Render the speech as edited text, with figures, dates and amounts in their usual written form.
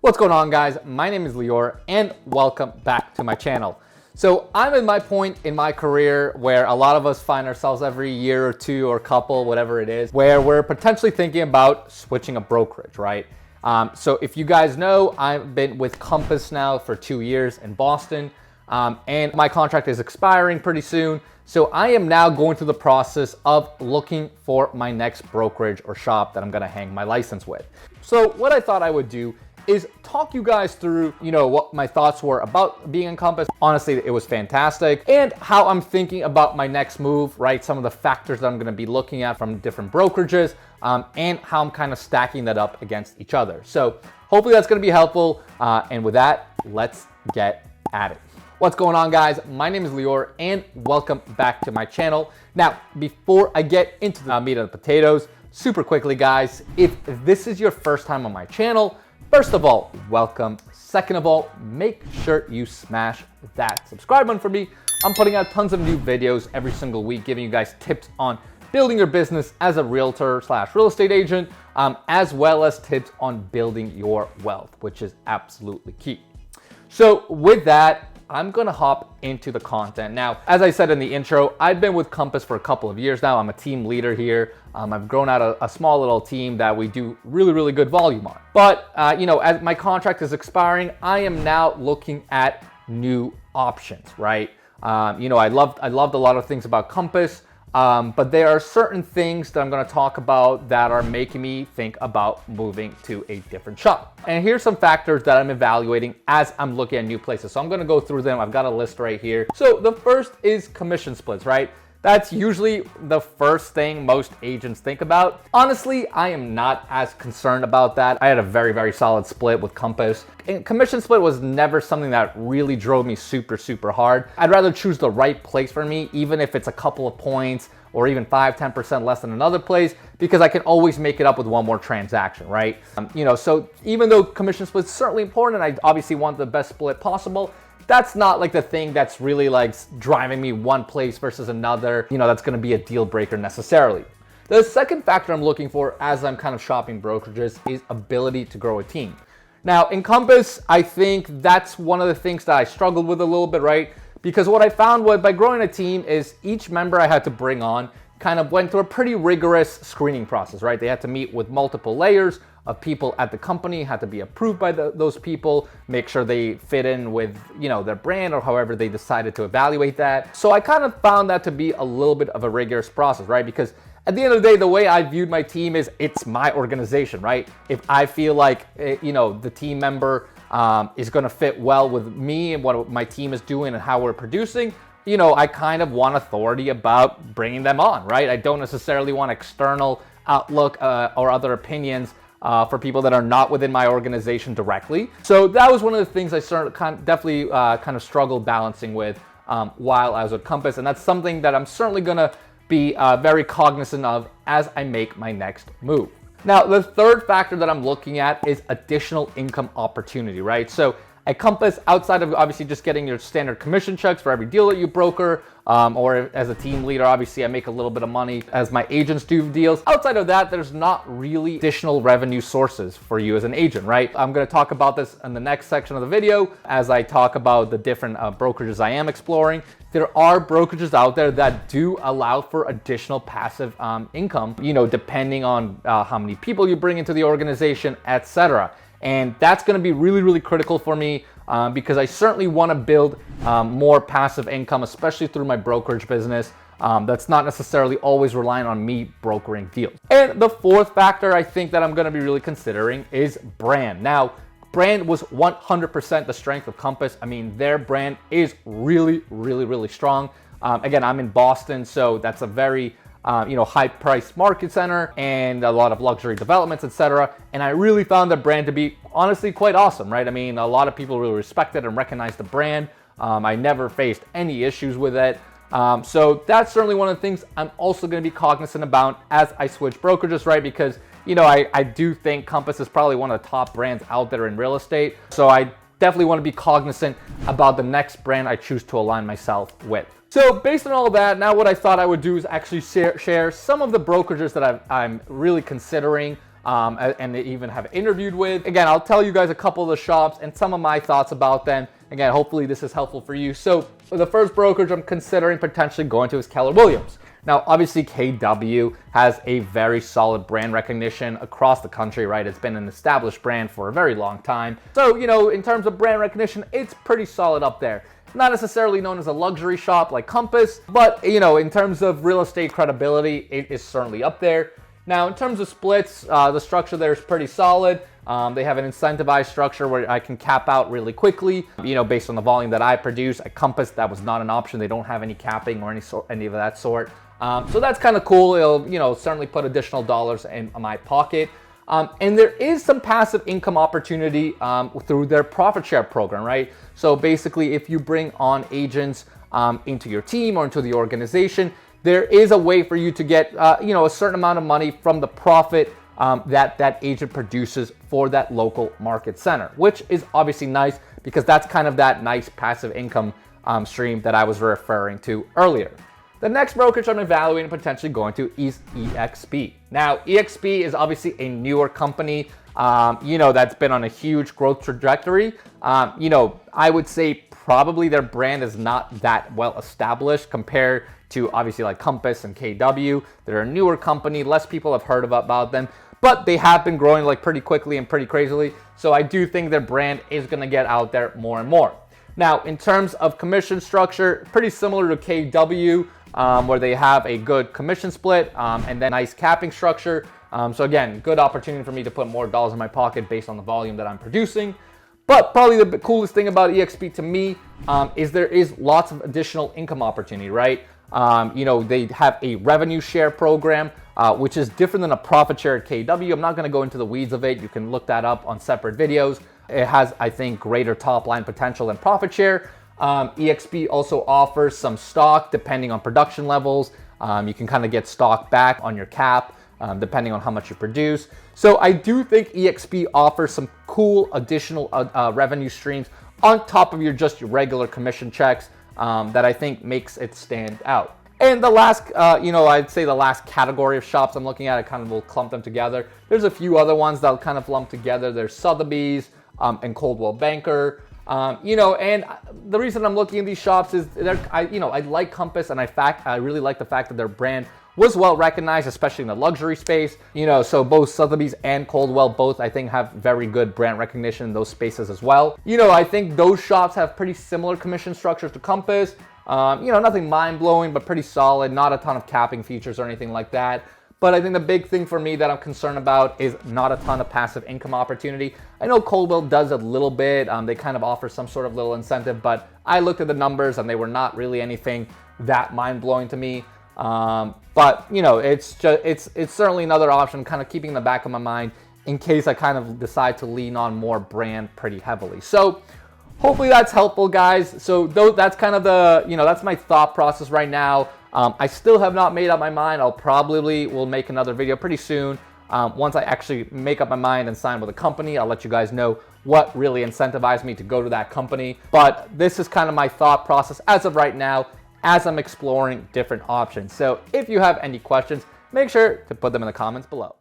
What's going on, guys? My name is Lior and welcome back to my channel. So I'm at my point in my career where a lot of us find ourselves every year or two or couple, whatever it is, where we're potentially thinking about switching a brokerage, right? So if you guys know, I've been with Compass now for 2 years in Boston, and my contract is expiring pretty soon. So I am now going through the process of looking for my next brokerage or shop that I'm gonna hang my license with. So what I thought I would do is talk you guys through, what my thoughts were about being in Compass. Honestly, it was fantastic. And how I'm thinking about my next move, right? Some of the factors that I'm gonna be looking at from different brokerages, and how I'm kind of stacking that up against each other. So hopefully that's gonna be helpful. And with that, let's get at it. What's going on, guys? My name is Lior and welcome back to my channel. Now, before I get into the meat and potatoes, super quickly, guys, if this is your first time on my channel, first of all, welcome. Second of all, make sure you smash that subscribe button for me. I'm putting out tons of new videos every single week, giving you guys tips on building your business as a realtor / real estate agent, as well as tips on building your wealth, which is absolutely key. So with that, I'm gonna hop into the content. Now, as I said in the intro, I've been with Compass for a couple of years now. I'm a team leader here. I've grown out a small little team that we do really good volume on. But, as my contract is expiring, I am now looking at new options, right? I loved a lot of things about Compass, but there are certain things that I'm gonna talk about that are making me think about moving to a different shop. And here's some factors that I'm evaluating as I'm looking at new places. So I'm gonna go through them. I've got a list right here. So the first is commission splits, right? That's usually the first thing most agents think about. Honestly, I am not as concerned about that. I had a very solid split with Compass. And commission split was never something that really drove me super hard. I'd rather choose the right place for me, even if it's a couple of points or even 5-10% less than another place, because I can always make it up with one more transaction, right? So even though commission split is certainly important, and I obviously want the best split possible, that's not like the thing that's really like driving me one place versus another, that's gonna be a deal breaker necessarily. The second factor I'm looking for as I'm kind of shopping brokerages is ability to grow a team. Now in Compass, I think that's one of the things that I struggled with a little bit, right? Because what I found was by growing a team is each member I had to bring on kind of went through a pretty rigorous screening process, right? They had to meet with multiple layers of people at the company, had to be approved by those people, make sure they fit in with, their brand or however they decided to evaluate that. So I kind of found that to be a little bit of a rigorous process, right? Because at the end of the day, the way I viewed my team is it's my organization, right? If I feel like, the team member is gonna fit well with me and what my team is doing and how we're producing, I kind of want authority about bringing them on, right? I don't necessarily want external outlook or other opinions for people that are not within my organization directly. So that was one of the things I definitely kind of struggled balancing with while I was with Compass. And that's something that I'm certainly gonna be very cognizant of as I make my next move. Now, the third factor that I'm looking at is additional income opportunity, right? So at Compass, outside of obviously just getting your standard commission checks for every deal that you broker, or as a team leader, obviously I make a little bit of money as my agents do deals. Outside of that, there's not really additional revenue sources for you as an agent, right? I'm gonna talk about this in the next section of the video as I talk about the different brokerages I am exploring. There are brokerages out there that do allow for additional passive income, depending on how many people you bring into the organization, etc. And that's gonna be really critical for me because I certainly wanna build more passive income, especially through my brokerage business. That's not necessarily always relying on me brokering deals. And the fourth factor I think that I'm gonna be really considering is brand. Now, brand was 100% the strength of Compass. I mean, their brand is really strong. Again, I'm in Boston, so that's a very high-priced market center and a lot of luxury developments, etc. And I really found the brand to be honestly quite awesome, right? I mean, a lot of people really respect it and recognize the brand. I never faced any issues with it. So that's certainly one of the things I'm also going to be cognizant about as I switch brokerages, right? Because, I do think Compass is probably one of the top brands out there in real estate. So I definitely want to be cognizant about the next brand I choose to align myself with. So based on all of that, now what I thought I would do is actually share some of the brokerages that I'm really considering and they even have interviewed with. Again, I'll tell you guys a couple of the shops and some of my thoughts about them. Again, hopefully this is helpful for you. So the first brokerage I'm considering potentially going to is Keller Williams. Now, obviously KW has a very solid brand recognition across the country, right? It's been an established brand for a very long time. So, in terms of brand recognition, it's pretty solid up there. Not necessarily known as a luxury shop like Compass, but, in terms of real estate credibility, it is certainly up there. Now, in terms of splits, the structure there is pretty solid. They have an incentivized structure where I can cap out really quickly, based on the volume that I produce. At Compass, that was not an option. They don't have any capping or any of that sort. So that's kind of cool. It'll, certainly put additional dollars in my pocket. And there is some passive income opportunity through their profit share program, right? So basically, if you bring on agents into your team or into the organization, there is a way for you to get, a certain amount of money from the profit that agent produces for that local market center, which is obviously nice because that's kind of that nice passive income stream that I was referring to earlier. The next brokerage I'm evaluating potentially going to is EXP. Now, EXP is obviously a newer company, that's been on a huge growth trajectory. I would say probably their brand is not that well established compared to obviously like Compass and KW. They're a newer company, less people have heard about them, but they have been growing like pretty quickly and pretty crazily. So I do think their brand is gonna get out there more and more. Now, in terms of commission structure, pretty similar to KW, where they have a good commission split and then nice capping structure. So again, good opportunity for me to put more dollars in my pocket based on the volume that I'm producing. But probably the coolest thing about EXP to me is there is lots of additional income opportunity, right? They have a revenue share program, which is different than a profit share at KW. I'm not going to go into the weeds of it. You can look that up on separate videos. It has, I think, greater top line potential than profit share. EXP also offers some stock depending on production levels. You can kind of get stock back on your cap depending on how much you produce. So I do think EXP offers some cool additional revenue streams on top of your regular commission checks that I think makes it stand out. And the last, I'd say the last category of shops I'm looking at, I kind of will clump them together. There's a few other ones that I'll kind of lump together. There's Sotheby's and Coldwell Banker. And the reason I'm looking at these shops is I like Compass, and I really like the fact that their brand was well recognized, especially in the luxury space. So both Sotheby's and Coldwell both, I think, have very good brand recognition in those spaces as well. I think those shops have pretty similar commission structures to Compass. Nothing mind-blowing, but pretty solid, not a ton of capping features or anything like that. But I think the big thing for me that I'm concerned about is not a ton of passive income opportunity. I know Coldwell does a little bit. They kind of offer some sort of little incentive, but I looked at the numbers and they were not really anything that mind-blowing to me. But it's certainly another option, kind of keeping in the back of my mind in case I kind of decide to lean on more brand pretty heavily. So hopefully that's helpful, guys. So that's kind of that's my thought process right now. I still have not made up my mind. I'll probably will make another video pretty soon. Once I actually make up my mind and sign with a company, I'll let you guys know what really incentivized me to go to that company. But this is kind of my thought process as of right now, as I'm exploring different options. So if you have any questions, make sure to put them in the comments below.